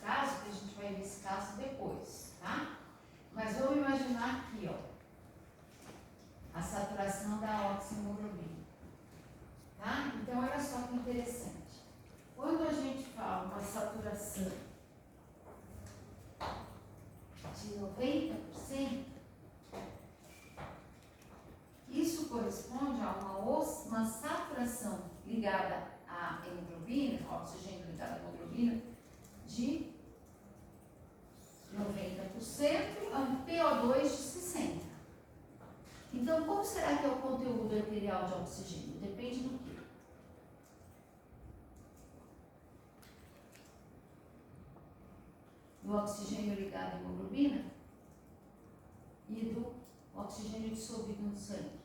caso, que a gente vai ver esse caso depois, tá? Mas vamos imaginar aqui, ó, a saturação da oxihemoglobina, tá? Então, olha só que interessante. Quando a gente fala uma saturação de 90%, isso corresponde a uma saturação ligada à hemoglobina, oxigênio ligado à hemoglobina, de 90% a um PO2 de 60%. Então, como será que é o conteúdo arterial de oxigênio? Depende do quê? Do oxigênio ligado à hemoglobina e do oxigênio dissolvido no sangue.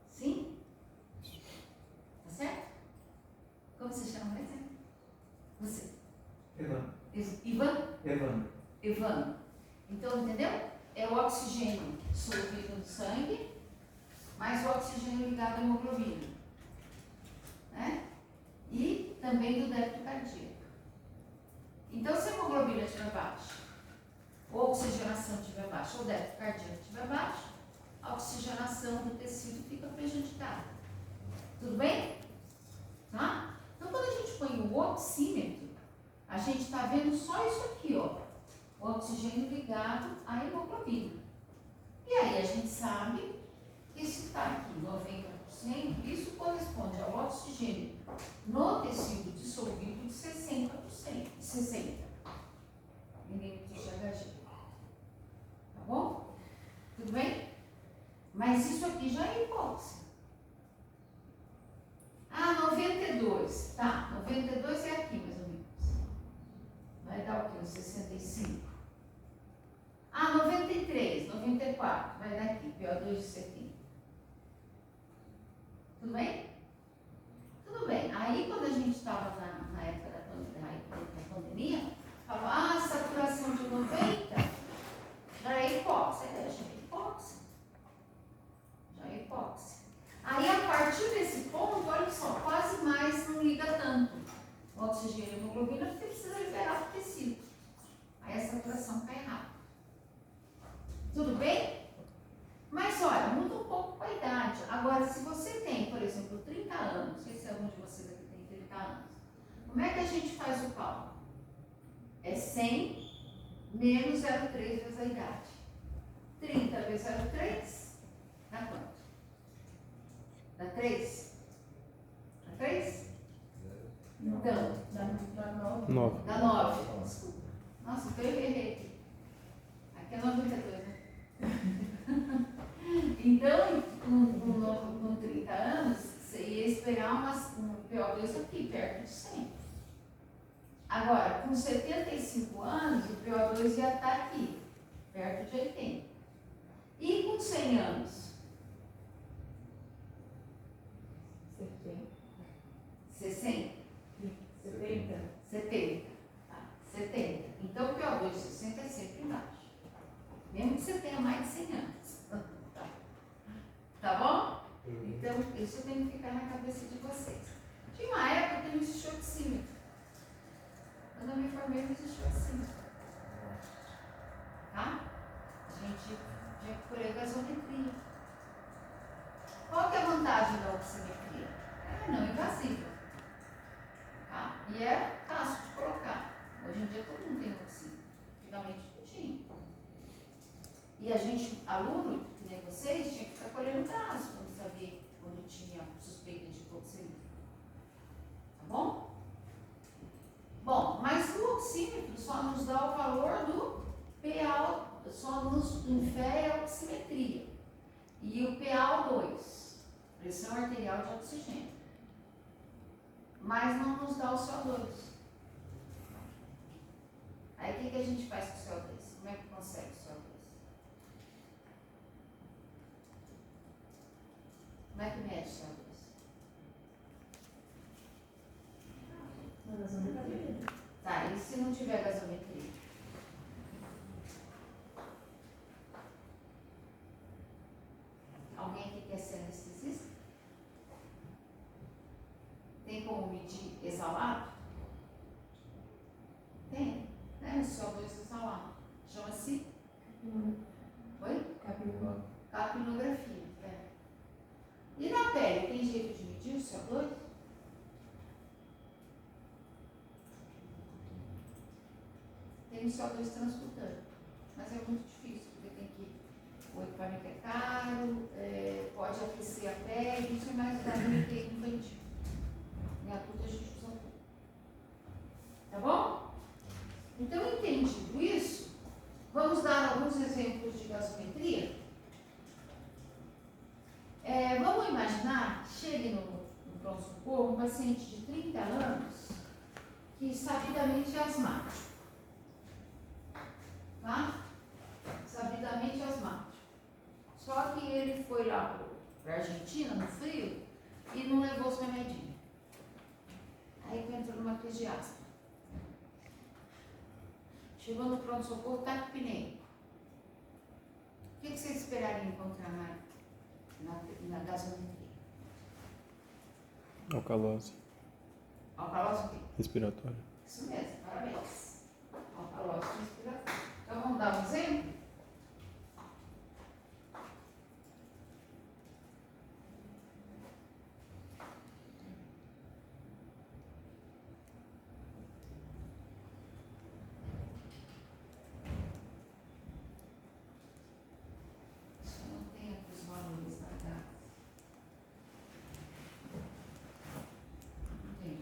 Sim? Tá certo? Como você chama mesmo? Você? Evandro. Ivan? Evandro. Evandro. Então, entendeu? É o oxigênio dissolvido no sangue, mais o oxigênio ligado à hemoglobina. Né? E também do débito cardíaco. Então, se a hemoglobina estiver baixa, ou a oxigenação estiver baixa, ou o débito cardíaco estiver baixo, a oxigenação do tecido fica prejudicada. Tudo bem? Tá? Então, quando a gente põe o oxímetro, a gente está vendo só isso aqui, ó. O oxigênio ligado à hemoglobina. E aí a gente sabe que se está aqui 90%, isso corresponde ao oxigênio no tecido dissolvido de 60%. 60 milímetros de Hg. Tá bom? Tudo bem? Mas isso aqui já é hipóxia. Ah, 92. Tá, 92 é aqui mais ou menos. Vai dar o quê? Uns 65. Ah, 93, 94. Vai dar aqui, PO2 de 70. Tudo bem? Tudo bem. Aí quando a gente estava na época da pandemia, falou, saturação de 90 já é hipóxia. Já é hipóxia. Já é hipóxia. Aí a partir desse ponto, olha só, quase mais não liga tanto o oxigênio e a hemoglobina, porque precisa liberar o tecido. Aí a saturação cai rápido. Tudo bem? Mas olha, muda um pouco com a idade. Agora, se você tem, por exemplo, 30 anos, não sei se algum de vocês aqui tem 30 anos, como é que a gente faz o cálculo? É 100 menos 0,3 vezes a idade. 30 vezes 0,3 dá quanto? Dá 3? Dá 3? Então, Dá 9. dá 9. Desculpa. Nossa, então eu errei aqui. Aqui é 92, né? Então, com 30 anos, você ia esperar um PO2 aqui, perto de 100. Agora, com 75 anos, o PO2 ia estar aqui, perto de 80. E com 100 anos? 60? 70. 70. Tá, 70. Então, o PO2 de 60 é sempre embaixo. Mesmo que você tenha mais de 100 anos. Tá bom? Então, isso tem que ficar na cabeça de vocês. Tinha uma época que não existia oxímetro. Quando eu me formei, não existia oxímetro. Tá? A gente tinha que colher gasometria. Qual que é a vantagem da oximetria? Ela é não invasiva. Tá? E é fácil de colocar. Hoje em dia todo mundo tem oxímetro. Antigamente não tinha. E a gente, aluno, que nem vocês, tinha que ficar colhendo caso quando sabia, quando tinha suspeita de hipoxemia. Tá bom? Bom, mas o oxímetro só nos dá o valor do PA, só nos infere a oximetria. E o PaO2, pressão arterial de oxigênio. Mas não nos dá o CO2. Aí o que a gente faz com o CO2? Como é que consegue o CO2? Como é que mede o CO2? Tá, e se não tiver gasometria? Alguém aqui quer ser anestesista? Tem como medir exalado? tem o CO2 transportando. Mas é muito difícil, porque tem que. O equipamento é caro, pode aquecer a pele, isso é mais da UTI infantil. Em adulto a gente usa pouco. Tá bom? Então, entendido isso, vamos dar alguns exemplos de gasometria. Vamos imaginar, chegue no pronto-socorro um paciente de 30 anos que sabidamente é asmático. Tá? Sabidamente asmático. Só que ele foi lá para a Argentina, no frio, e não levou os remedinhos. Aí entrou numa crise de asma. Chegou no pronto-socorro, tá com pneu. O que vocês esperariam encontrar na gasometria? Alcalose. Alcalose o quê? Respiratória. Isso mesmo, parabéns. Alcalose respiratória. Então vamos dar um exemplo?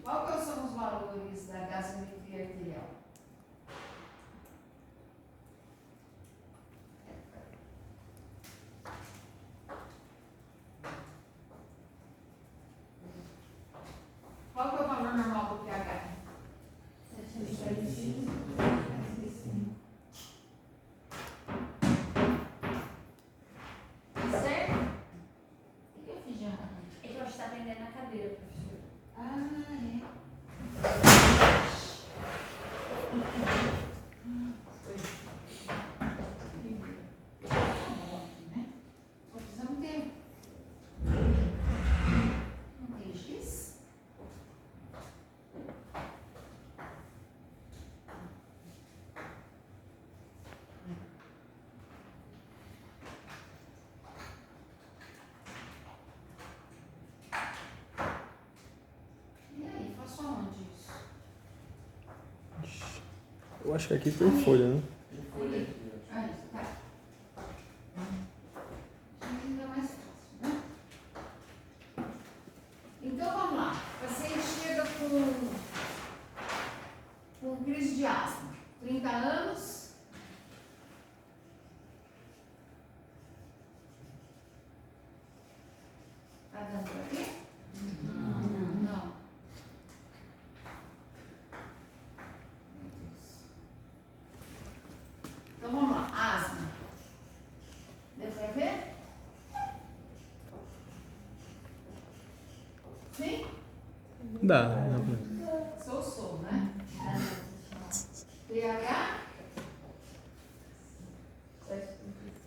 Quais são os valores da gasometria arterial? Qual que é o valor normal do pH? 745. Certo? O que eu fiz de errado? É que eu acho que está aprendendo na cadeira, professor. Ah, é. Só precisamos ter um X. E aí, faço aonde isso? Eu acho que aqui por folha, né? Aí, tá. Ainda mais fácil, né? Então vamos lá. O paciente chega com crise de asma, 30 anos. Tá dando pra ver? Não. Meu Deus. Então vamos lá. Asma. Deu pra ver? Sim? Dá, né? Sou, né? pH.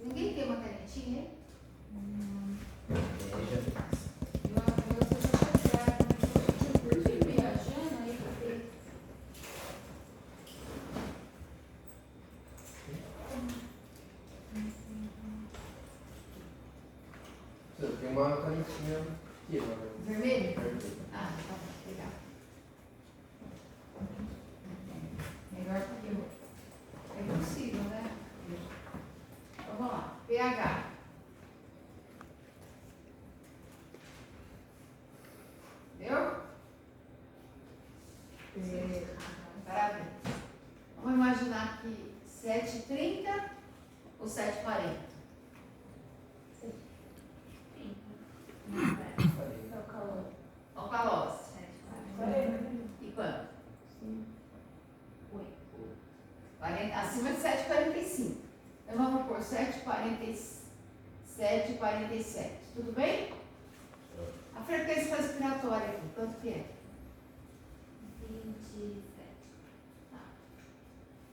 Ninguém tem uma canetinha aí? Eu fui viajando aí porque... Tem uma canetinha aqui, Vermelho? Ah, tá bom, legal. Melhor porque eu... É possível, né? Então vamos lá. pH. Deu? Parabéns. Vamos imaginar que 7h30 ou 7h40? Alcalose. E quanto? 40, acima de 7h45. Então vamos por 7h47. Tudo bem? A frequência respiratória aqui, quanto que é? 27. Tá.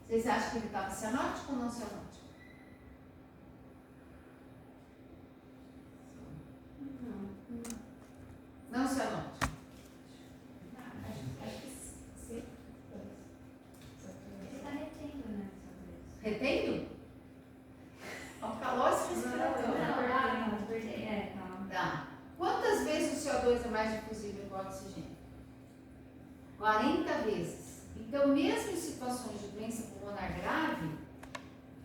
Vocês acham que ele estava cianótico ou não cianótico? Não cianótico. Acho que sim. Ele está retendo, né? Retendo? Alcalose respiratória. Não, perdei. Calma. Tá. Quantas vezes o CO2 é mais difusível que o oxigênio? 40 vezes. Então, mesmo em situações de doença pulmonar grave,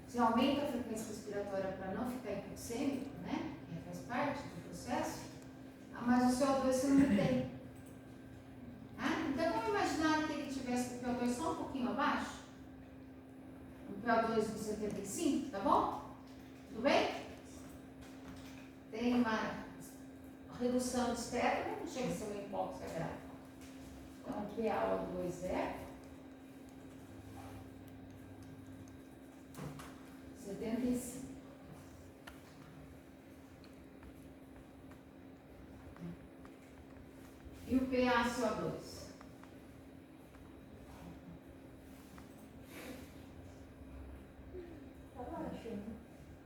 se aumenta a frequência respiratória para não ficar hipoxêmico, né? Que faz parte do processo, mas o CO2 você não tem. Então, vamos imaginar que ele tivesse com o PO2 só um pouquinho abaixo, o PO2 no 75, tá bom? Tudo bem? Tem uma redução discreta, mas não chega a ser uma hipóxia grave. Então, o PaO2 é 75. E o PaCO2?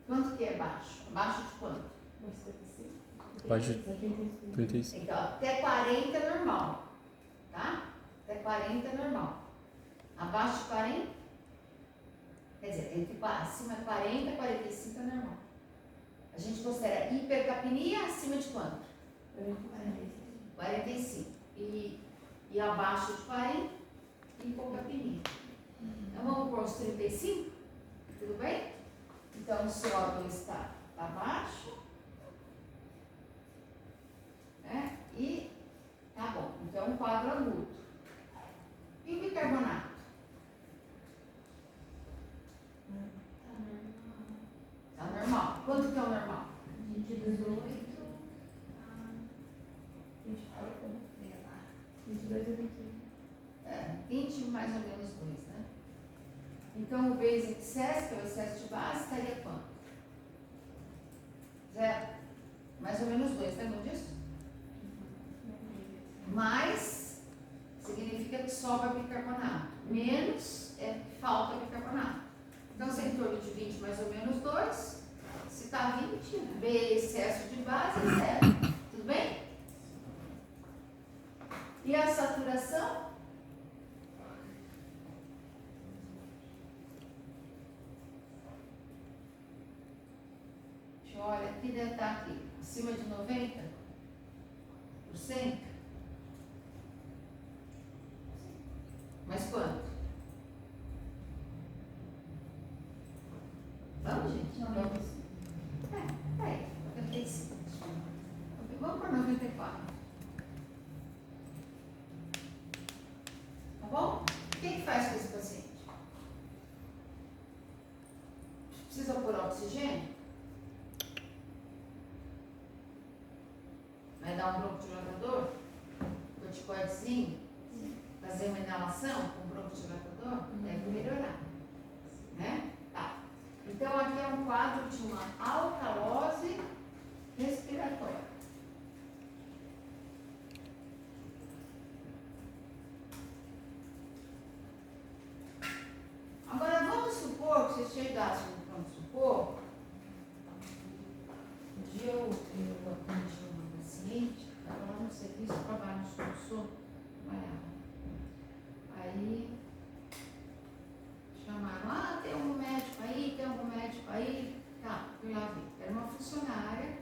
Quanto que é baixo? Abaixo de quanto? Abaixo de 35. Então, até 40 é normal. Tá? Até 40 é normal. Abaixo de 40? Quer dizer, acima de 40 e 45 é normal. A gente considera hipercapnia acima de quanto? 45. E abaixo de 40, hipocapnia. Então vamos para os 35? Tudo bem? Então o CO2 está abaixo. Né? E tá bom. Então um quadro agudo. E o bicarbonato? Tá normal. Quanto que é o normal? 18 22 a 21. 20 mais ou menos 2, né? Então o basic excess, que é o excesso de base, estaria quanto? 0. Mais ou menos 2, lembram disso? Mais significa que sobra bicarbonato. Menos é que falta bicarbonato. Então, se é em torno de 20 mais ou menos 2, se está 20, B excesso de base é 0. Tudo bem? E a saturação? Deixa eu olhar aqui, deve estar aqui, acima de 90%. Mas quanto? Vamos, gente? Vamos. Peraí, 95. Vamos para 94. Tá bom? O que faz com esse paciente? Precisa pôr oxigênio? Vai dar um broncodilatador? Corticoidezinho? Fazer uma inalação com broncodilatador? Deve melhorar. Né? Tá. Então aqui é um quadro de uma alcalose respiratória. Agora vamos supor que você chegasse no pronto-socorro. Um dia eu atendi uma paciente, estava lá no serviço, trabalhava no pronto-socorro, trabalhava. Aí chamaram, tem algum médico aí, tá, fui lá ver. Era uma funcionária,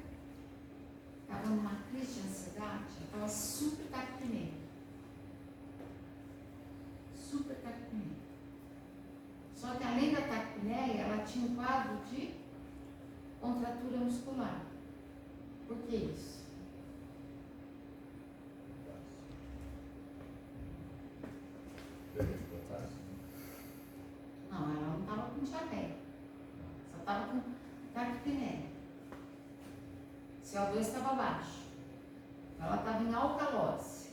estava numa crise de ansiedade, estava super taquipneia. Super taquipneia. Só que além da taquipneia, ela tinha um quadro de contratura muscular. Por que isso? Não, ela não estava com diabetes. Só estava com taquipneia. CO2 estava baixo. Ela estava em alcalose.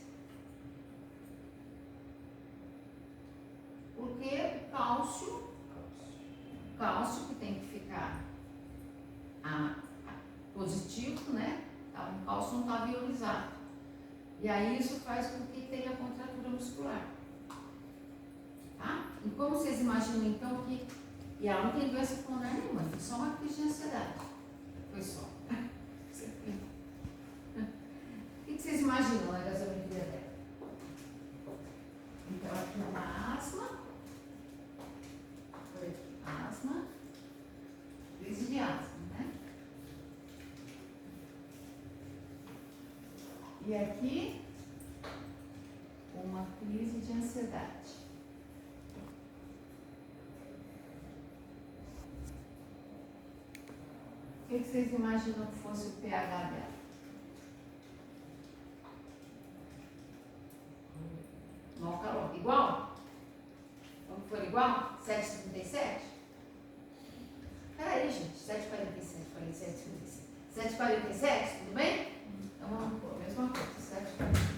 Porque o cálcio que tem que ficar positivo, né? O cálcio não estava ionizado. E aí isso faz com que tenha contratura muscular. Tá? E como vocês imaginam então que. E ela não tem doença pulmonar nenhuma, foi só uma crise de ansiedade. Foi só. O que vocês imaginam na gasometria dela? Então aqui uma asma. Foi asma. Crise de asma, né? E aqui uma crise de ansiedade. que vocês imaginam que fosse o pH dela? No calor. Igual? Como for igual? 7,37? Peraí, gente. 7,47, 47, 57. 7,47, tudo bem? Então vamos pôr a mesma coisa. 7,47.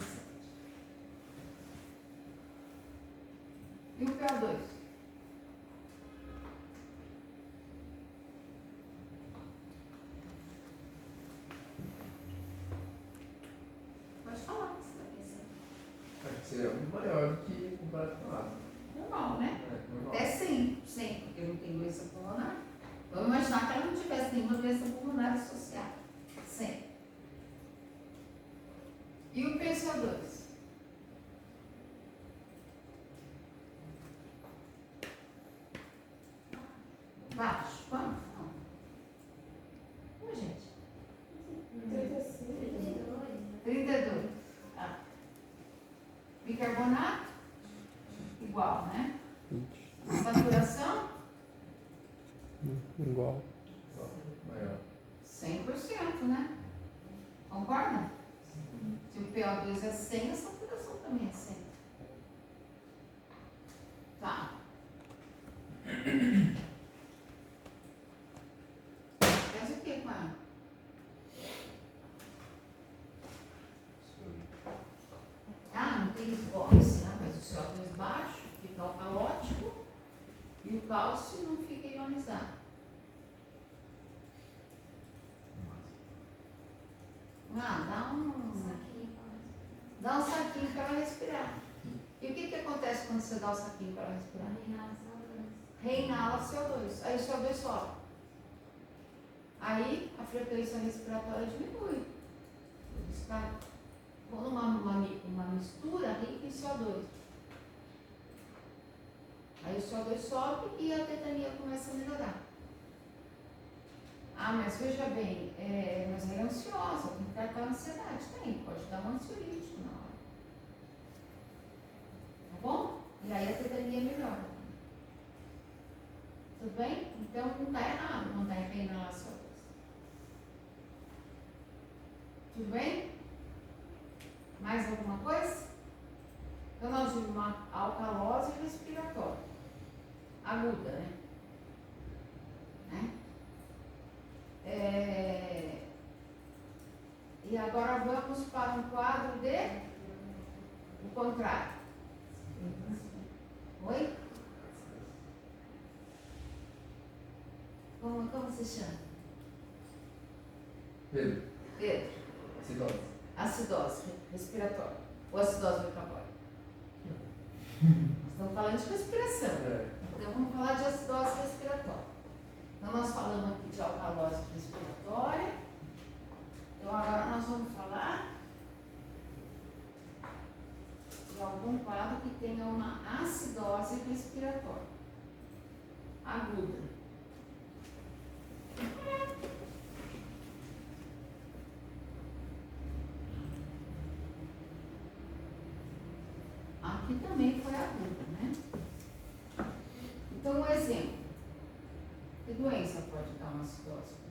E o PO2? Pode falar, você está pensando. Acho que seria muito maior do que comparado com a água. Normal, né? É, normal. Até 100, porque eu não tenho doença pulmonar. Vamos imaginar que ela não tivesse nenhuma doença pulmonar associada. 100. E o PCO2? Baixo. Quanto? Não. Ô, gente. 32. Tá. Bicarbonato? Igual, né? 20. Saturação? Igual. Maior. 100%, né? Concorda? Se o PO2 é 100, a saturação também é 100. Tá. Faz o que com ela? Ah, não tem esboço, né? Mas o CO2 baixo fica alcalótico e o cálcio não fica ionizado. Ah, dá um saquinho para ela respirar. E o que acontece quando você dá o saquinho para ela respirar? Reinala CO2. Aí o CO2 sobe. Aí a frequência respiratória diminui. Está uma mistura rica em CO2. Aí o CO2 sobe e a tetania começa a melhorar. Ah, mas veja bem, mas ela é ansiosa, tem que tratar a ansiedade. Tem, pode dar um ansiolítico na hora. Tá bom? E aí a tetania melhora. Tudo bem? Então não está errado, não está reinar as coisas. Tudo bem? Mais alguma coisa? Então nós vimos uma alcalose respiratória. Aguda, né? E agora vamos para um quadro de o contrário. Oi? Como se chama? Pedro. Pedro. Acidose. Acidose respiratória. Ou acidose metabólica. Nós estamos falando de respiração. Então vamos falar de acidose respiratória. Então nós falamos aqui de alcalose respiratória. Então agora nós vamos falar de algum quadro que tenha uma acidose respiratória aguda. Aqui também foi aguda, né? Então, um exemplo. Que doença pode dar uma acidose respiratória?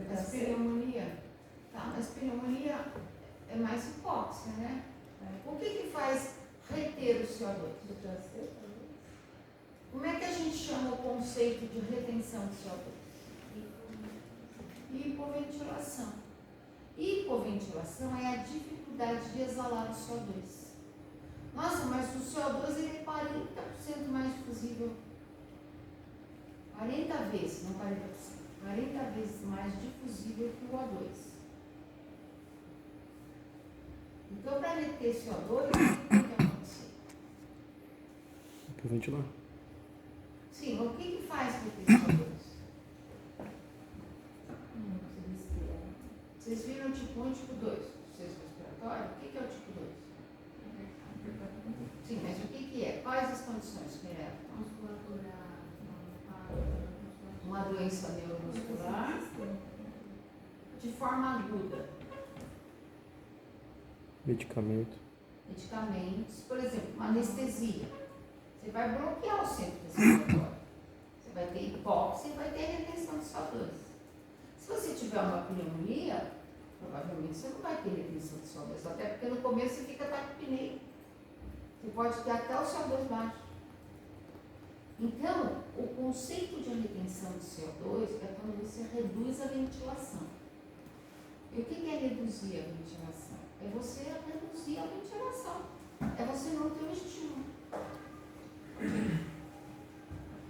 Mas pneumonia? Tá, mas pneumonia é mais hipóxia, né? O que faz reter o CO2? Como é que a gente chama o conceito de retenção de CO2? Hipoventilação. Hipoventilação é a dificuldade de exalar o CO2. Nossa, mas o CO2 ele é 40% mais difusível. 40 vezes, não 40%. 40 vezes mais difusível que o O2. Então, para reter CO2, o que tem que acontecer? Para ventilar. Sim, o que faz reter CO2? Vocês viram o tipo 1 e o tipo 2 do sistema respiratório? O que é o tipo 2? Sim, mas o que é? Quais as condições que ele é? forma aguda. Medicamento. Medicamentos, por exemplo, uma anestesia. Você vai bloquear o centro respiratório. Você vai ter hipóxia e vai ter retenção de CO2. Se você tiver uma pneumonia, provavelmente você não vai ter retenção de CO2, até porque no começo você fica taquipneia. Você pode ter até o CO2 baixo. Então, o conceito de retenção de CO2 é quando você reduz a ventilação. E o que é reduzir a ventilação? É você reduzir a ventilação. É você não ter um estímulo.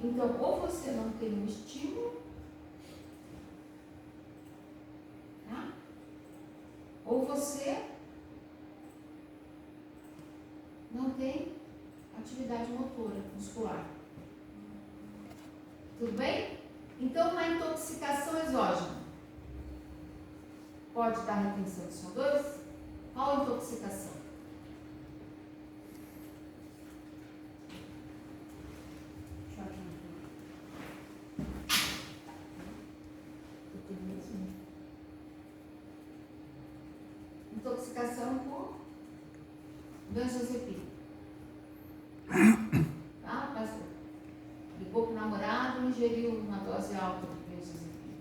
Então, ou você não tem um estímulo, tá? Ou você não tem atividade motora, muscular. Tudo bem? Então, uma intoxicação exógena pode dar retenção de CO2? Qual intoxicação? Intoxicação por benzodiazepina. Tá? Passou. Ligou para o namorado e ingeriu uma dose alta de benzodiazepina.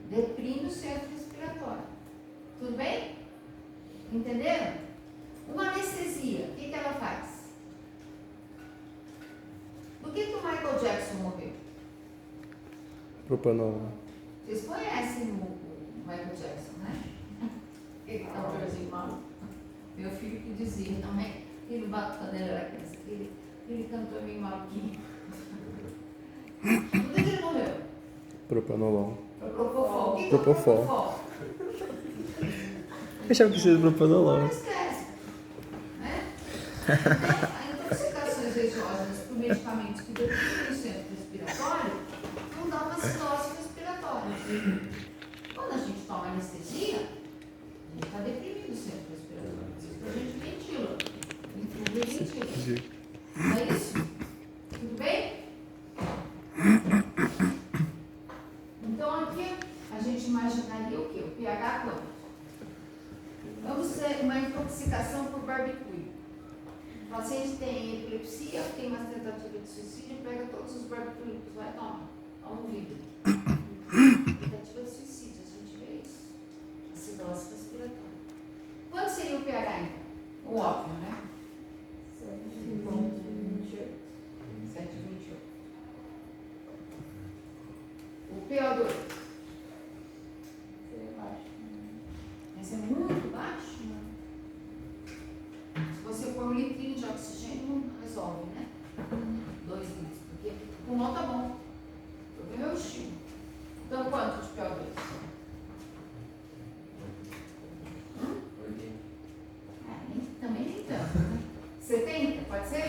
Deprime o centro respiratório. Tudo bem? Entenderam? Uma anestesia, o que ela faz? Do que o Michael Jackson morreu? Propanol. Vocês conhecem o Michael Jackson, né? Aquele cantorzinho maluco. Meu filho que dizia também, ele bateu quando ele era criança, ele cantou meio maluquinho. Do que ele morreu? Propanolol. Propofol. O que é Propofol. Propofol? Eu achava que seria propanolol. Não esquece. Né? Então, a intoxicações exógenas por medicamentos que deprimem o centro respiratório não dá uma acidose respiratória. Quando a gente toma anestesia, a gente está deprimindo o centro respiratório. Por isso que a gente ventila. Ventila. Não é isso? Tudo bem? Então aqui a gente imaginaria o quê? O pH quanto? Vamos ter uma intoxicação por barbitúrico. O paciente tem epilepsia, tem uma tentativa de suicídio, pega todos os barbitúricos, vai tomar. Toma um vidro. Tentativa de suicídio, a gente vê isso. Acidose respiratória. Quanto seria o pH então? O óbvio, né? 7,28. O PO2? Esse é muito baixo? Se você pôr 1 litrinho de oxigênio, não resolve, né? 2 litros. Porque o pulmão tá bom. O problema é o estímulo. Então, quanto de PO2? Também nem tanto, né? 70, pode ser?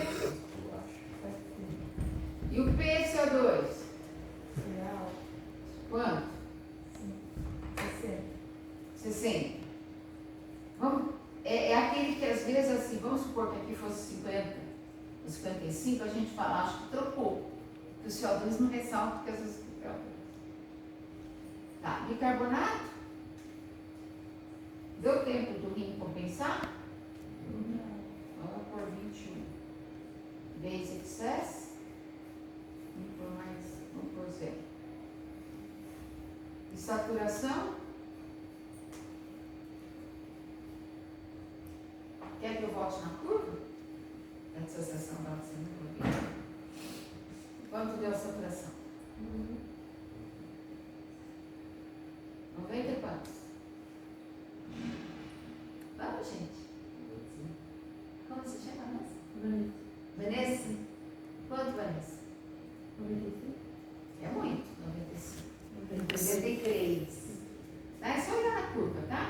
E o PCO2? Quanto? 60. Vamos, é aquele que às vezes assim, vamos supor que aqui fosse 50, 55, a gente fala, acho que trocou. Que o CO2 não ressalta, porque às vezes o CO2. Tá, bicarbonato? Deu tempo do rim compensar? Vamos por 21. Base excess? Vamos por mais, vamos por 0. E saturação? Quer que eu volte na curva? A dissociação da oxigênio. Quanto deu a saturação? 90 e quantos? Vamos, gente. Como você chama, Vanessa? Vanessa? Quanto, Vanessa? 95. É muito, 95. 93. Tá? É só olhar na curva, tá?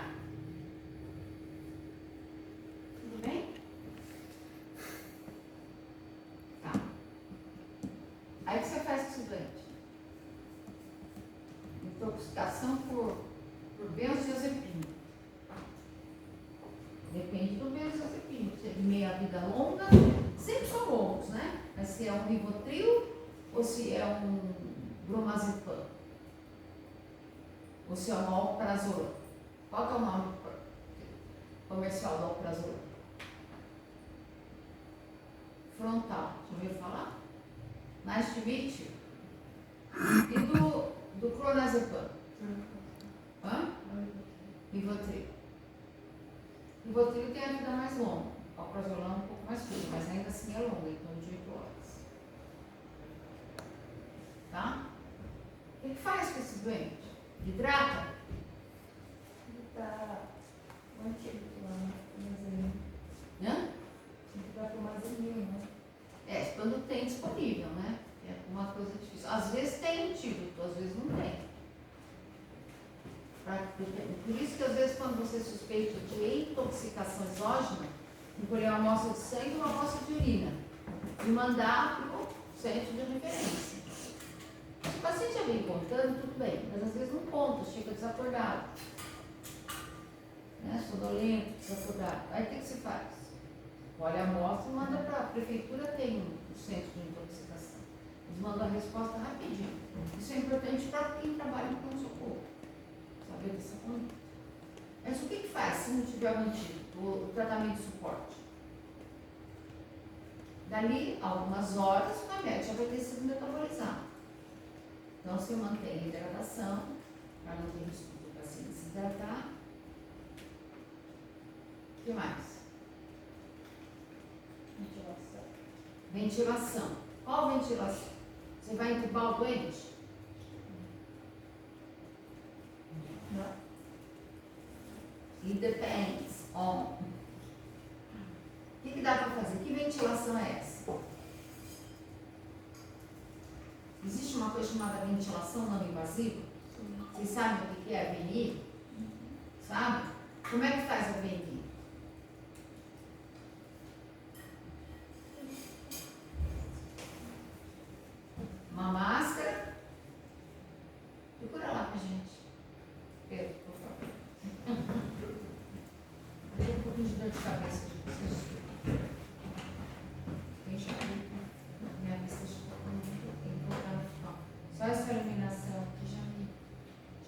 Tudo bem? Tá. Aí o que você faz com esse doente? Intoxicação por benzodiazepina. Depende do benzodiazepina. Se é de meia vida longa, sempre são longos, né? Mas se é um Rivotril ou se é um bromazepam. Ou seu alprazolam. Qual que é o nome comercial do alprazolam? Frontal. Já ouviu falar? Nice to meet you. E do clonazepam? Hã? Rivotril. Rivotril tem a vida mais longa. O alprazolam é um pouco mais curto, mas ainda assim é longa, em torno de 8 horas. Tá? O que faz com esse doente? Hidrata? Ele tá um antídoto lá, né? Hã? Tem que dar pro Mazemil, né? É, quando tem disponível, né? É uma coisa difícil. Às vezes tem antídoto, às vezes não tem. Por isso que às vezes quando você suspeita de intoxicação exógena, encolher uma amostra de sangue ou uma amostra de urina e mandar para o centro de referência. Se o paciente já vem contando, tudo bem, mas às vezes não conta, fica desacordado. Né? Sonolento, desacordado. Aí o que se faz? Olha a amostra e manda para a prefeitura, tem um centro de intoxicação. Eles mandam a resposta rapidinho. Isso é importante para quem trabalha no pronto-socorro. Saber dessa conduta. Mas o que faz se não tiver o antídoto, o tratamento de suporte? Dali algumas horas o remédio já vai ter sido metabolizado. Então você mantém a hidratação, para não ter risco do paciente se hidratar. O que mais? Ventilação. Qual ventilação? Você vai entubar o doente? Não. It depends on. O que dá para fazer? Que ventilação é essa? Existe uma coisa chamada ventilação não invasiva? Vocês sabem o que é a VNI? Sabe? Como é que faz a VNI? Uma máscara. Procura lá pra gente. Pedro, por favor. Eu tenho um pouquinho de dor de cabeça de vocês. Tem já. Minha vista já tem que voltar no final. Só essa iluminação aqui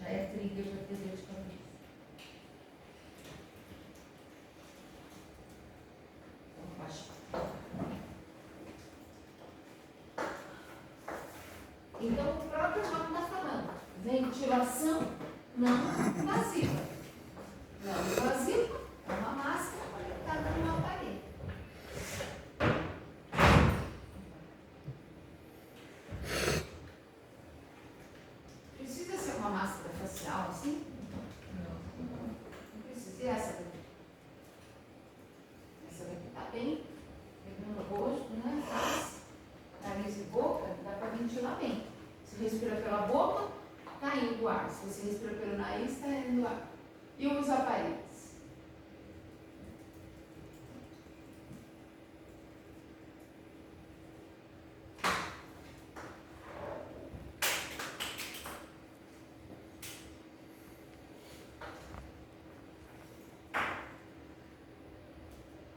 já é trigger para ter dor de cabeça. Vamos baixar. Então, o próprio nome está falando. Ventilação não invasiva. Não invasiva é uma máscara conectada no aparelho. Precisa ser uma máscara facial assim? Não precisa. E essa daqui? Essa daqui está bem. Pegando o rosto, né? Face, nariz e boca, dá para ventilar bem. Se respira pela boca, está indo o ar. Se você respira pelo nariz, está indo o ar. E os aparelhos?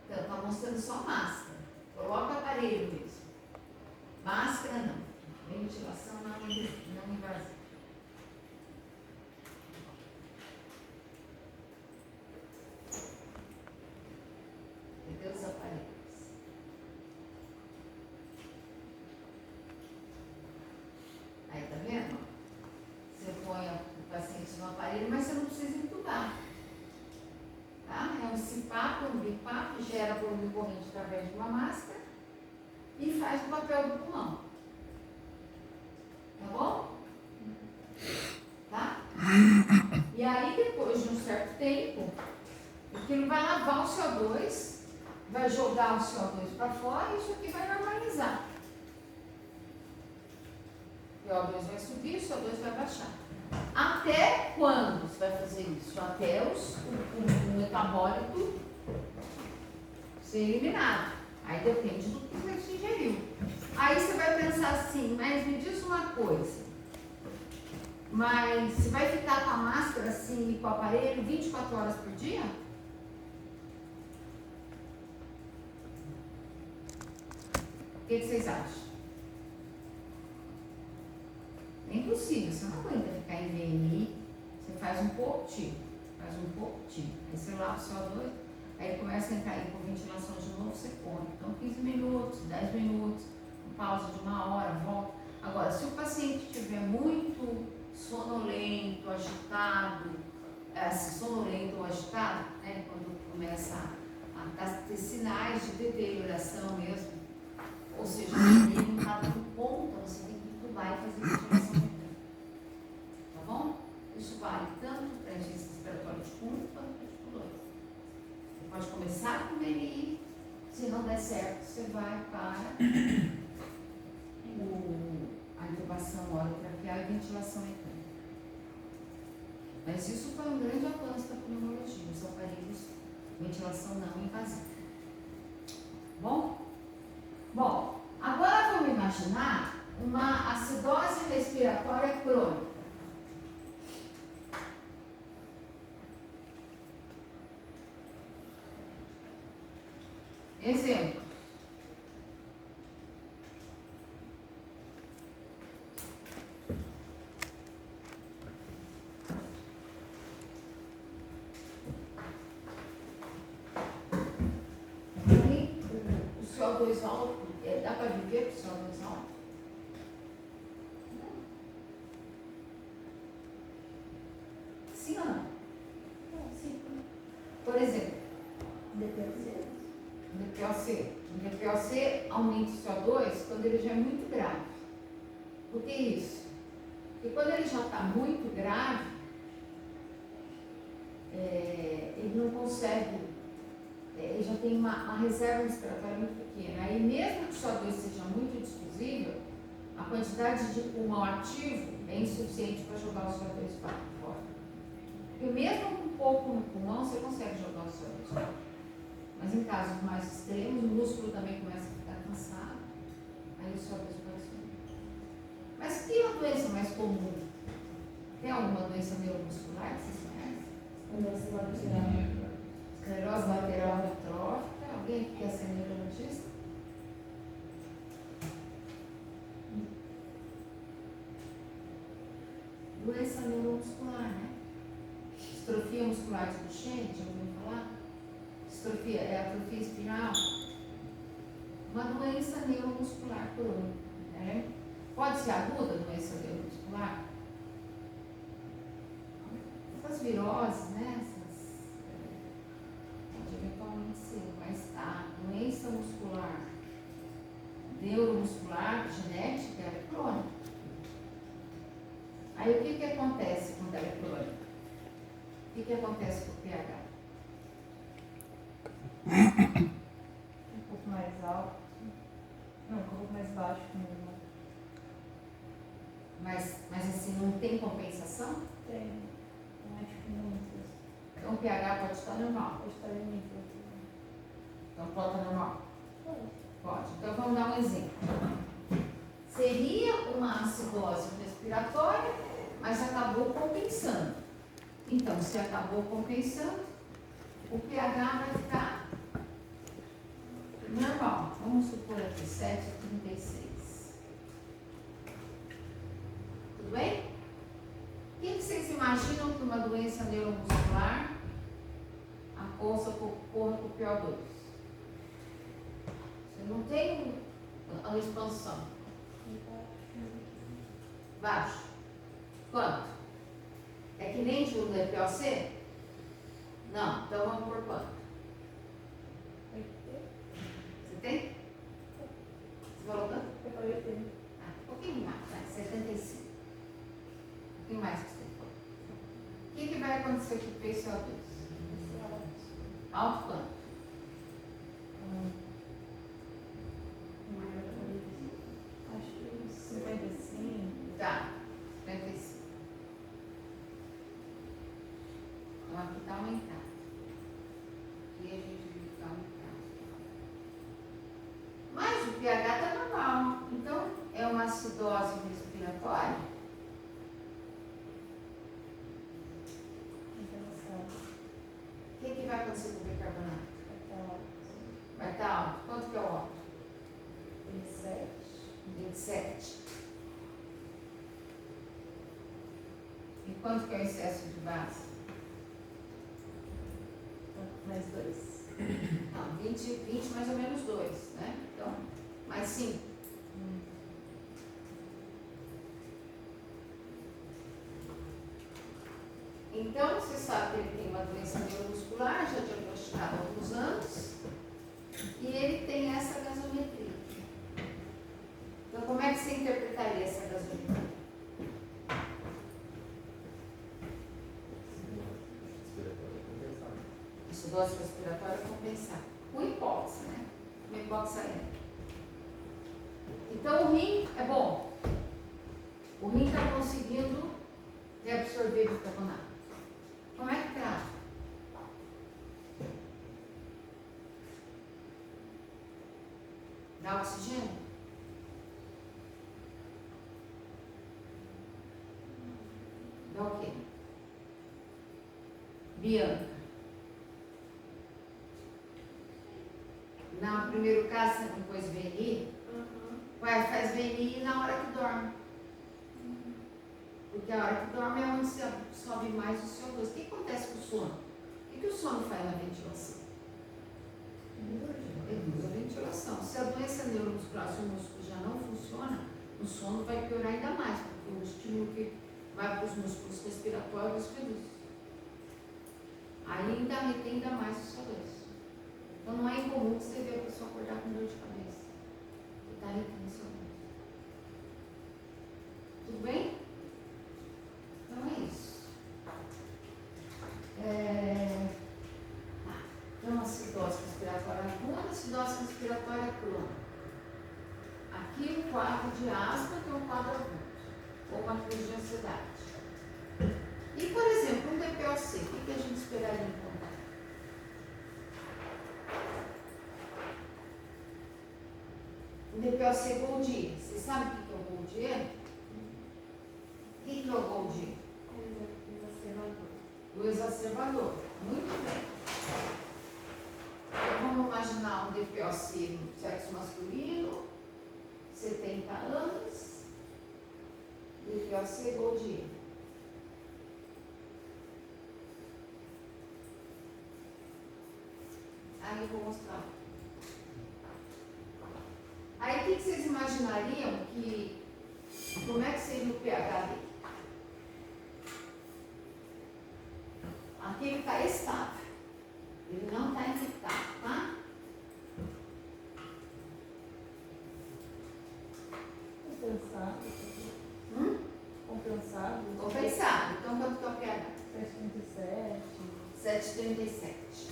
Então, está mostrando só máscara. Coloca aparelho mesmo. Máscara não. Ventilação não invasiva. Entendeu os aparelhos? Aí, tá vendo? Você põe o paciente no aparelho, mas você não precisa entubar. Tá? É um CPAP, um BIPAP, gera volume corrente através de uma máscara e faz o papel do pulmão. Tá bom? Tá? E aí, depois de um certo tempo, aquilo vai lavar o CO2, vai jogar o CO2 para fora e isso aqui vai normalizar. O CO2 vai subir, o CO2 vai baixar. Até quando você vai fazer isso? Até o metabólico ser eliminado. Aí depende do que você ingeriu. Aí você vai pensar assim, mas me diz uma coisa. Mas você vai ficar com a máscara assim e com o aparelho 24 horas por dia? O que vocês acham? É impossível, você não aguenta ficar em VNI. Você faz faz um pouquinho. Aí você lava o CO2, aí começa a entrar aí por ventilação de novo, você põe. Então 15 minutos, 10 minutos, pausa de 1 hora, volta. Agora, se o paciente estiver muito sonolento, agitado, sonolento ou agitado, né, quando começa a ter sinais de deterioração mesmo, ou seja, ele não está dando conta, você tem que entubar e fazer ventilação mecânica. Tá bom? Isso vale tanto para agência respiratória de fundo quanto para de colônia. Você pode começar com o VNI, se não der certo, você vai para a intubação orotraqueal e ventilação mecânica. Mas isso foi um grande avanço da pneumologia, os aparelhos de ventilação não invasiva. Bom? Bom, agora vamos imaginar uma acidose respiratória crônica. Exemplo. O CO2 alto, dá para viver com o CO2 alto? Não. Sim ou não? Sim. Por exemplo, DPLC. o DPLC aumenta o CO2 quando ele já é muito grave. Por que isso? Porque quando ele já está muito grave, ele não consegue, ele já tem uma reserva respiratória muito pequena. Aí mesmo que o CO2 seja muito difusível, a quantidade de pulmão ativo é insuficiente para jogar o CO2 para fora. Porque mesmo com pouco no pulmão, você consegue jogar o CO2 fora. Mas em casos mais extremos, o músculo também começa a ficar cansado, aí o CO2 pode subir. Mas que é a doença mais comum? Tem alguma doença neuromuscular que vocês conhecem? Esclerose lateral amiotrófica. Alguém aqui quer ser neurologista? Doença neuromuscular, né? Distrofia muscular de Duchenne, já ouviu falar? Distrofia é atrofia espinal. Uma doença neuromuscular crônica, né? Pode ser aguda a doença neuromuscular? Essas viroses, né? Pode eventualmente ser, mas a doença muscular, neuromuscular, genética, é crônica. Aí o que acontece quando ela é crônica? O que acontece com o pH? Um pouco mais alto. Não, um pouco mais baixo mesmo. Mas assim, não tem compensação? Tem. Eu acho que muito. Então o pH pode estar normal. Pode estar limpo. Então pode estar normal? Pode. Pode. Então vamos dar um exemplo. Seria uma acidose respiratória, mas acabou compensando. Então, se acabou compensando, o pH vai ficar normal. Vamos supor aqui 7,36. Tudo bem? O que vocês imaginam que uma doença neuromuscular ocorra com o PO2? Você não tem a expansão. Baixo. Quanto? É que nem de um DPOC? Não, então vamos por quanto? Você tem? Você falou quanto? Eu falei 80. Um pouquinho mais, né? 75. Um pouquinho mais que você falou. O que vai acontecer com o PCO2? Alto quanto? Acho que 55. Tá, 55. Então aqui está aumentado. Aqui a gente viu que está aumentado. Mas o pH está normal. Então é uma acidose respiratória. O que vai acontecer com o bicarbonato? Vai estar alto. Quanto que é o alto? 27. quanto que é o excesso de base? Mais 2. Não, 20 mais ou menos 2, né? Então, mais 5. Então, você sabe que ele tem uma doença neuromuscular, já diagnosticada há alguns anos, e ele tem essa gasometria. Então, como é que você interpretaria essa gasometria? Isso, dose respiratória compensada. Com hipóxia, né? Com hipóxia. Então, o rim é bom. O rim está conseguindo reabsorver bicarbonato. Como é que trata? Dá oxigênio? Dá o quê? Bianca. No primeiro caso, você não pôs VNI? Ué, faz VNI na hora que dorme. Porque a hora que dorme é onde sobe mais o CO2. O que acontece com o sono? O que o sono faz na ventilação? Reduz a ventilação. Se a doença neuromuscular, se o músculo já não funciona, o sono vai piorar ainda mais, porque o estímulo que vai para os músculos respiratórios reduz. Aí ainda retém ainda mais o CO2. Então não é incomum você ver a pessoa acordar com dor de cabeça. Porque está retendo o CO2. Tudo bem? Então é isso. Então, acidose respiratória aguda, acidose respiratória crônica. Aqui o quadro de asma, que é um quadro agudo, ou uma crise de ansiedade. E, por exemplo, um DPOC, o que a gente esperaria encontrar? Um DPOC Golgi. Você sabe o que é o Golgi? O que é o Golgi? O exacerbador. Muito bem. Então, vamos imaginar um DPOC no sexo masculino, 70 anos, DPOC Golgi. Aí eu vou mostrar. Aí o que vocês imaginariam que, como é que seria o pH dele? Aqui ele está estável. Ele não está infectado, tá? Compensado. Compensado. Compensado. Então, quanto que é o pH? 7,37. 7,37.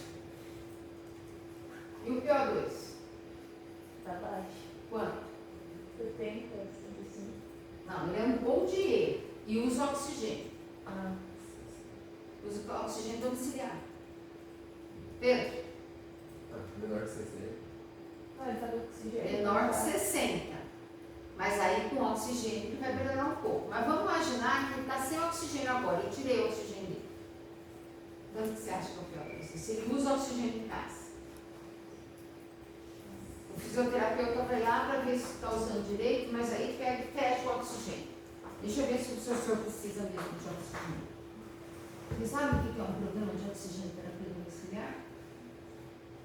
E o PO2? Está baixo. Quanto? 70, 75. Não, ele é um bom de e usa oxigênio. Ah. Usa oxigênio domiciliar. Pedro? Menor que 60. Ah, ele está com oxigênio. Menor que 60. Mas aí com oxigênio ele vai melhorar um pouco. Mas vamos imaginar que ele está sem oxigênio agora. Eu tirei o oxigênio dele. Quanto que você acha que é o pior? Se ele usa oxigênio em casa. O fisioterapeuta vai lá para ver se está usando direito, mas aí pega e fecha o oxigênio. Deixa eu ver se o senhor precisa mesmo de oxigênio. Você sabe o que é um programa de oxigênio terapia domiciliar?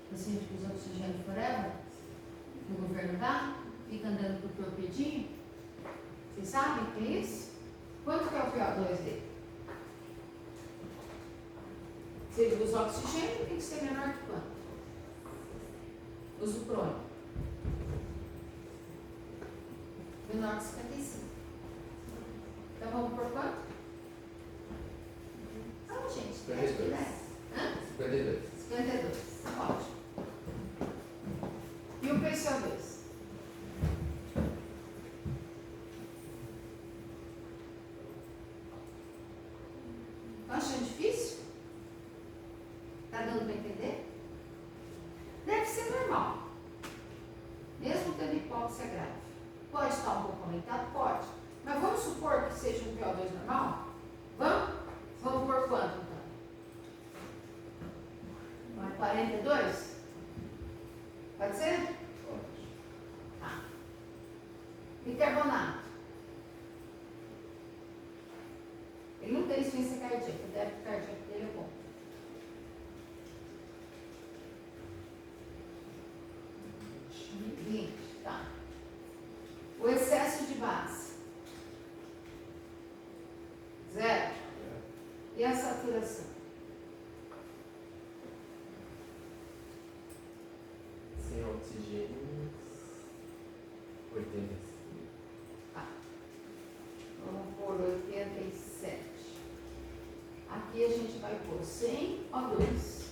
O paciente que usa oxigênio forever, que o governo dá, fica andando com o torpedinho. Vocês sabem o que é isso? Quanto que é o PO2 dele? Se ele usa oxigênio, tem que ser menor que quanto? Uso crônico. Menor que 55. Então vamos por quanto? Não, gente, 52. 10. Hã? 52. 52. Ótimo. E o PCO2? Estão achando difícil? Está dando para entender? Deve ser normal. Mesmo tendo hipóxia grave. Pode estar um pouco aumentado? Pode. Mas vamos supor que seja um PO2 normal? Vamos? Vamos por quanto então? 42? Pode ser? Tá. Bicarbonato. Ele não tem insuficiência saturação. Sem oxigênio, 85. Vamos pôr 87. Aqui a gente vai pôr 100 O2.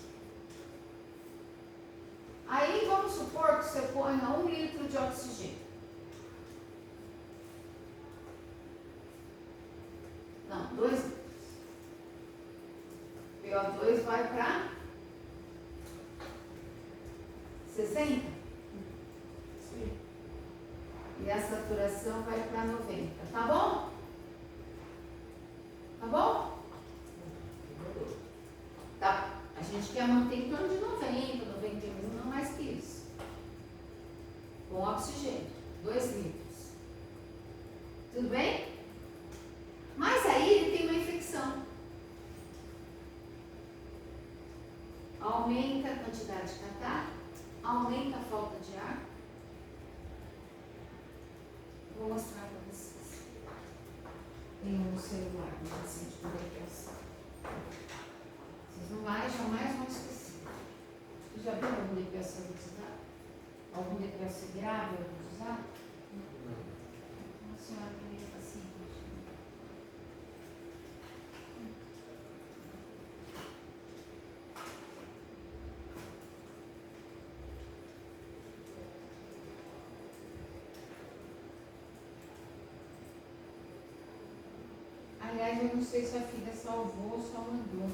Aí vamos supor que você ponha 1 litro de oxigênio. Não, 2 litros. PO2 vai para 60. Sim. E a saturação vai para 90. Tá bom? Tá bom? Tá. A gente quer manter em torno de 90, 91, não mais que isso. Com oxigênio. 2 litros. Tudo bem? Mas aí ele tem uma infecção. Aumenta a quantidade de catarro, aumenta a falta de ar. Vou mostrar para vocês. Tem um celular do paciente com depressão. Vocês jamais vão esquecer. Vocês já viram algum depressão agudizado? Algum depressão grave agudizado? A senhora primeira paciente. Aliás, eu não sei se a filha salvou ou só mandou.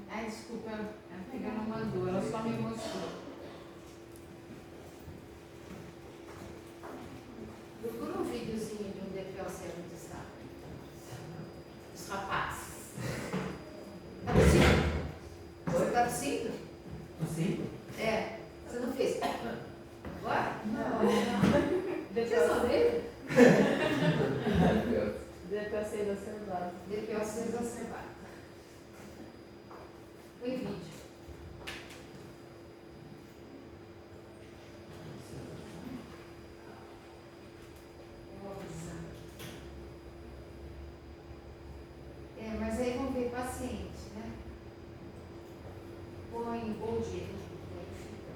Ai, desculpa, a filha não mandou, ela só me mostrou. Procura um videozinho de um DPOC agudizado. Os rapazes. Tá tossindo? Você tá tossindo? Tossindo? É. Você não fez? Agora? Não. Vocês são dele? DPOC exacerbado. DPOC exacerbado. Foi vídeo. Vou avisar. É, mas aí vamos ver paciente, né? Põe bom dia. Aí fica.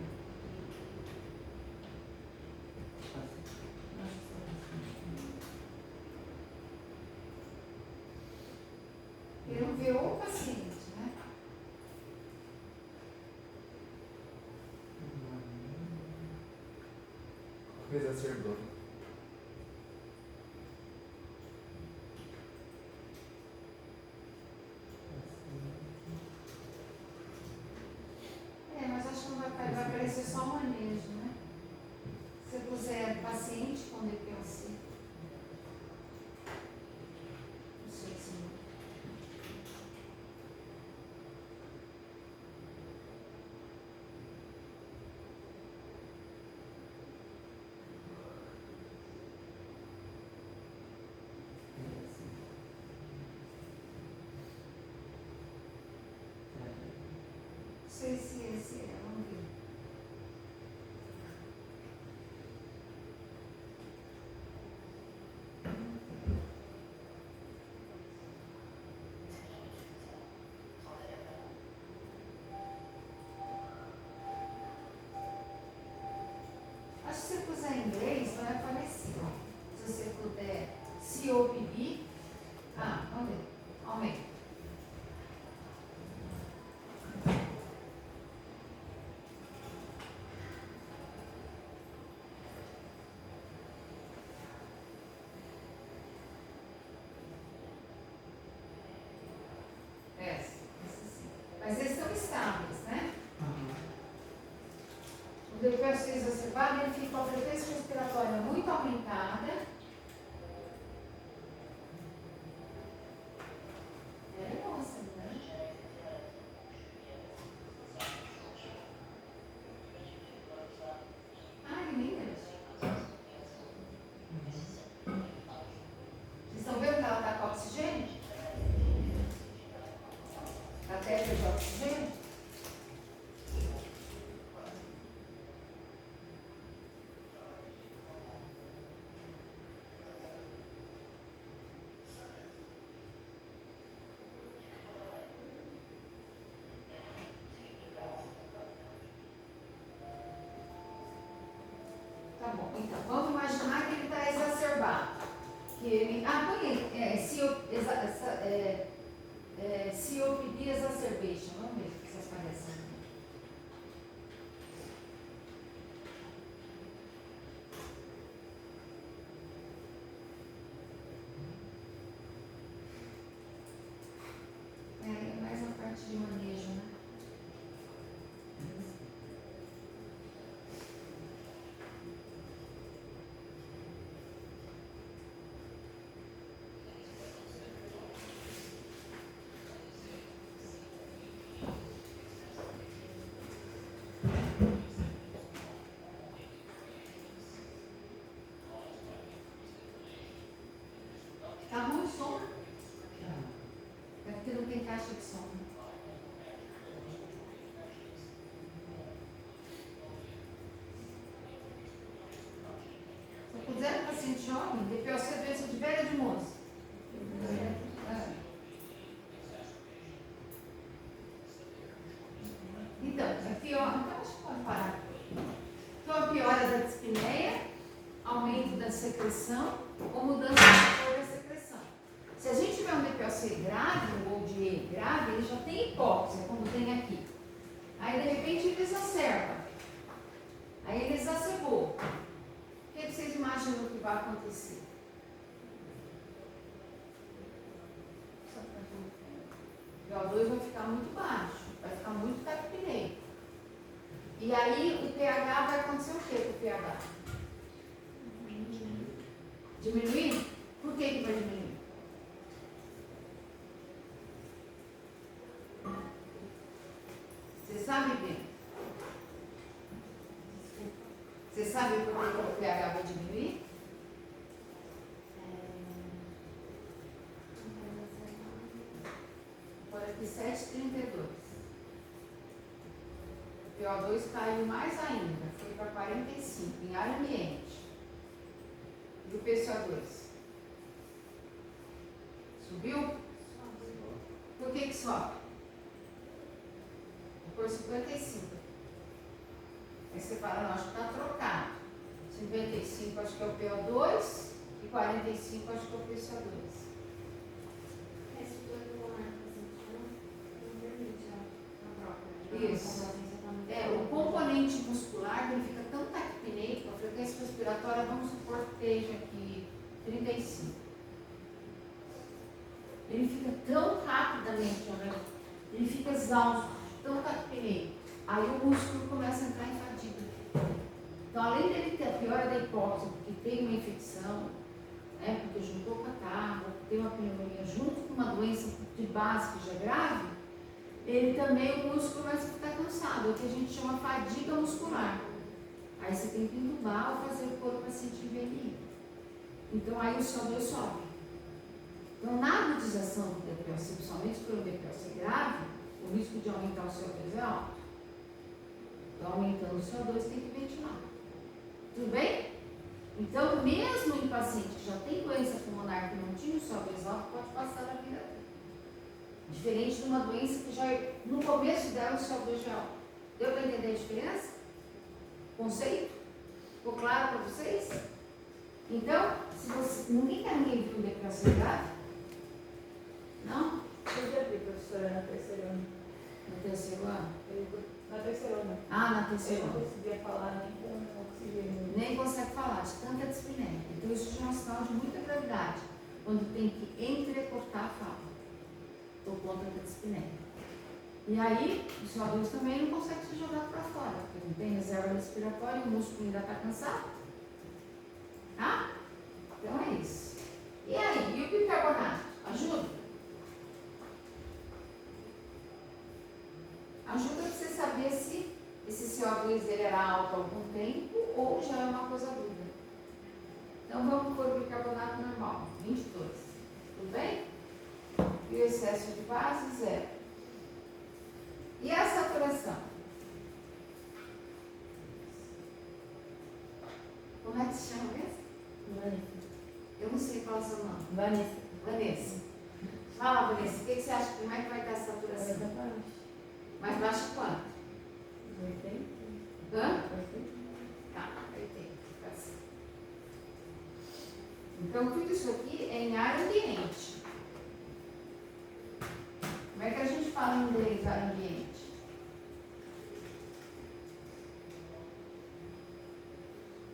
Quero ver o paciente, né? Exacerbou. É, mas acho que não vai aparecer só o manejo, né? Se eu puser paciente com DPOC. Não sei se. Não sei se esse é, vamos ver. Acho que se você puser em inglês vai aparecer. Se você puder COPD. Ah, vamos ver. Aumenta. Esse sim. Mas eles são estáveis, né? O DPOC exacerbado, ele fica com a frequência respiratória muito aumentada. É, nossa, né? Ai, meninas. Vocês estão vendo que ela está com oxigênio? A testa de oxigênio? Tá ruim o som? É porque não tem caixa de som. Se eu puder paciente jovem, DPOC é doença de velha ou de moça? Então, a pior, então acho que pode parar. Então, a piora da dispneia, aumento da secreção ou mudança da cor da secreção. Se a gente tiver um DPOC grave ou de E grave, ele já tem hipóxia, como tem aqui. Aí, de repente, ele exacerba. Aí, ele exacerbou. O que vocês imaginam que vai acontecer? O VO2 vai ficar muito baixo, vai ficar muito taquipneia. E aí o pH vai acontecer o quê com o pH? Diminuir? Por que vai diminuir? Você sabe bem? Você sabe por que o pH vai diminuir? 47,32. O PO2 caiu mais ainda, foi para 45 em ar ambiente. E o PCO2? Subiu? Por que sobe? Por 55. Aí você fala, não, acho que está trocado. 55 acho que é o PO2 e 45 acho que é o PCO2. Isso. O componente muscular ele fica tão taquipneico, a frequência respiratória, vamos supor que esteja aqui 35. Ele fica tão rapidamente, ele fica exausto, tão taquipneico. Aí o músculo começa a entrar em fadiga. Então, além dele ter a piora da hipóxia, porque tem uma infecção, porque juntou catarro, tem uma pneumonia junto com uma doença de base que já é grave, ele também, o músculo começa a ficar cansado, é o que a gente chama fadiga muscular. Aí você tem que entubar ou fazer o corpo paciente em VMI. Então aí o CO2 sobe. Então na agudização do DPOC, principalmente pelo DPOC grave, o risco de aumentar o CO2 é alto. Então aumentando o CO2 tem que ventilar. Tudo bem? Então mesmo em paciente que já tem doença pulmonar que não tinha o CO2 alto, pode passar a vida toda. Diferente de uma doença que já, no começo dela, o CO2 já é alto. Deu para entender a diferença? Conceito? Ficou claro para vocês? Então, se você, ninguém viu o DPOC grave? Não? Eu já vi, professora, na terceira ano. No terceiro ano? Na terceira ano. Ah, na terceira Eu não ano. conseguia falar nem com oxigênio. Nem consegue falar, de tanta dispneia. Então, isso já é um sinal de muita gravidade, quando tem que entrecortar a fala. Por conta da dispneia. E aí, o CO2 também não consegue ser jogado para fora, porque não tem reserva respiratória e o músculo ainda está cansado. Tá? Então é isso. E aí, e o bicarbonato? Ajuda? Ajuda você saber se esse CO2 dele era alto há algum tempo ou já é uma coisa aguda. Então vamos pôr o bicarbonato normal, 22. Tudo bem? E o excesso de base, 0. E a saturação? Como é que se chama mesmo? Vanessa. Eu não sei qual é o seu nome. Vanessa. Vanessa. Fala, Vanessa, o que você acha? Como é que vai estar a saturação? Mais baixa quanto? 80. Hã? Tá, 80. Tá certo. Então, tudo isso aqui é em ar ambiente. Como é que a gente fala em inglês ar ambiente?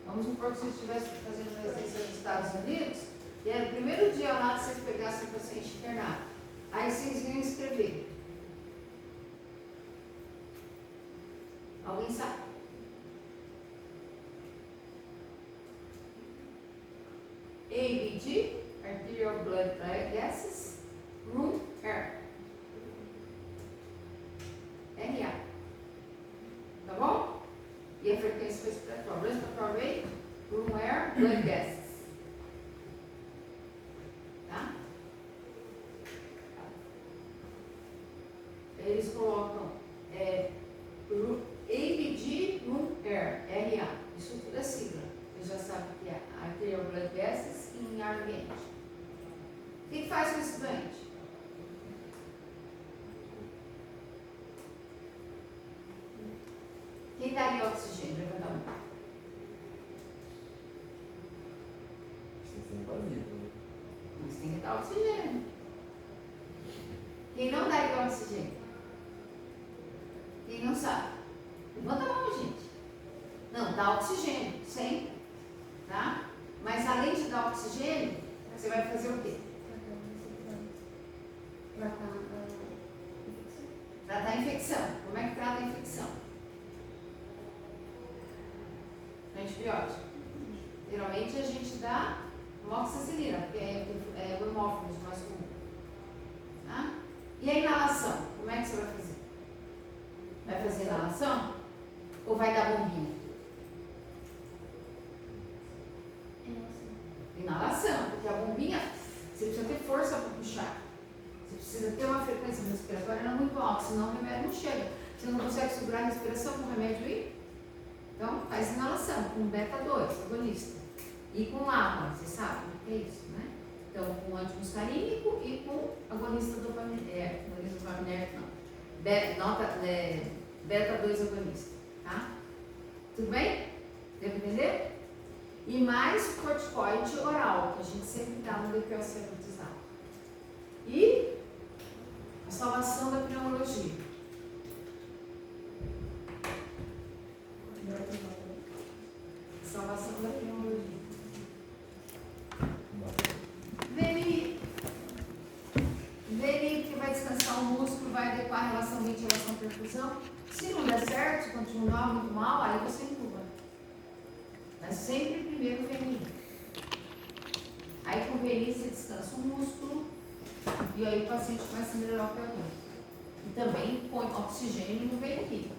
Vamos supor que você estivesse fazendo residência nos Estados Unidos e era o primeiro dia lá que vocês pegassem o paciente internado. Aí vocês iam escrever. Alguém sabe? ABG, Arterial Blood Gases, Room Air. RA. Tá bom? E a frequência respiratória. Respiratory rate, room air, blood gases. Tá? pulmonar doente. O que faz com esse doente? Quem daria oxigênio para cada um? Vocês têm invasivo, né? Mas tem que dar oxigênio. Quem não daria oxigênio? Quem não sabe? Levanta a mão, gente. Não, dá oxigênio, sempre. Tá? Mas além de dar oxigênio, você vai fazer o quê? Tratar a infecção. Como é que trata a infecção? Antibiótico. Geralmente a gente dá amoxicilina, porque é o hemófilos mais comum. Tá? E a inalação? Como é que você vai fazer? Vai fazer inalação? Ou vai dar bombinha? Inalação, porque a bombinha, você precisa ter força para puxar. Você precisa ter uma frequência respiratória não muito alta, senão o remédio não chega. Você não consegue segurar a respiração com o remédio ir? Então, faz inalação com beta-2, agonista. E com LAMA, você sabe o que é isso, né? Então, com antimuscarínico e com agonista dopaminérgico, não. Beta-2 agonista, tá? Tudo bem? Deu para entender? E mais corticoide oral, que a gente sempre dá no DPOC agudizado. E a salvação da pneumologia. Salvação da pneumologia. VNI, que vai descansar o músculo, vai adequar a relação ventilação-perfusão. Se não der certo, se continuar muito mal, aí você intuba. Mas sempre primeiro VNI. Aí com VNI você descansa o músculo e aí o paciente começa a melhorar o perdão. E também põe oxigênio no VNI.